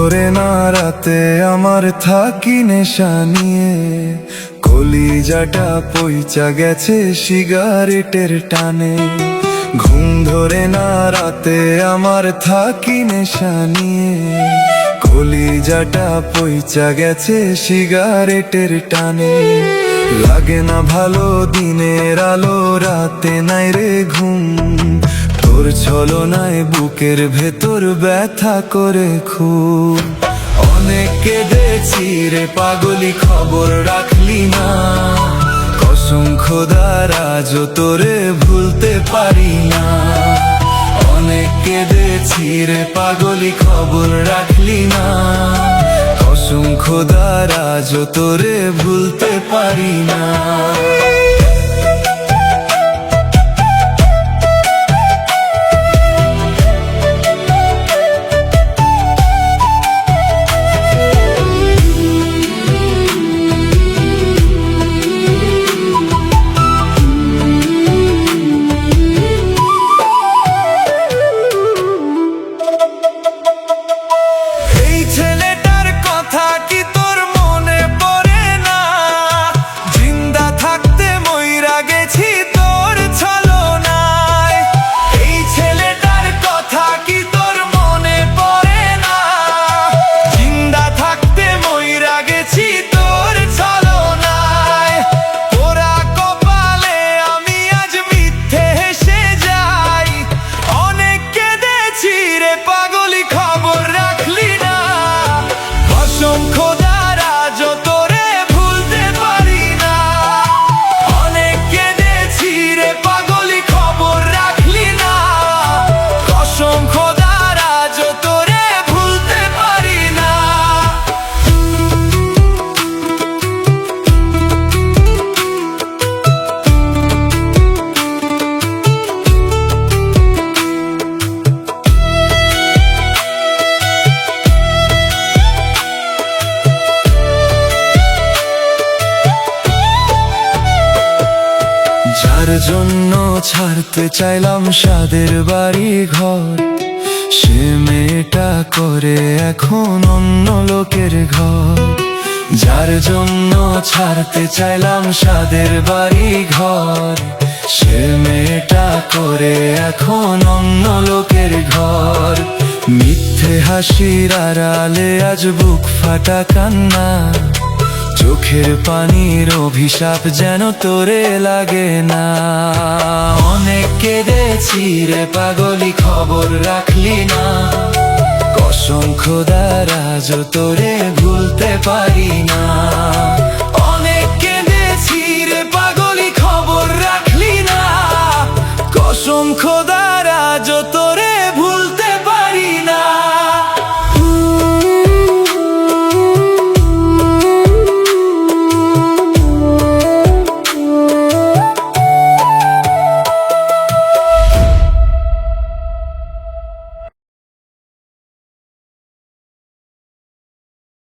ধরে না রাতে আমার থাকি নেশা নিয়ে, কলিজাটা পইচা গেছে সিগারেটের টানে। ঘুম ধরে না রাতে আমার থাকি নেশা নিয়ে, কলিজাটা পইচা গেছে সিগারেটের টানে। লাগে না ভালো দিনের আলো, রাতে নাই রে ঘুম, তোর ছলনায় বুকের ভেতর ব্যথা করে খুব। অনেক কেঁদেছি রে পাগলি, খবর রাখলি না, কসম খোদার আজও তোরে ভুলতে পারি না। অনেক কেঁদেছি রে পাগলি, খবর রাখলি না, কসম খোদার আজও তোরে ভুলতে পারি না। যার জন্য ছাড়তে চাইলাম সাদের বাড়ি ঘর, সে মেয়েটা করে এখন অন্য লোকের ঘর। যার জন্য ছাড়তে চাইলাম সাদের বাড়ি ঘর, সে মেয়েটা করে এখন অন্য লোকের ঘর। মিথ্যে হাসির আড়ালে আজ বুক ফাটা কান্না, চোখের পানির অভিশাপ যেন তোরে লাগে না। অনেক কেঁদেছি রে পাগলি, খবর রাখলি না, কসম খোদার আজও তোরে ভুলতে পারি না।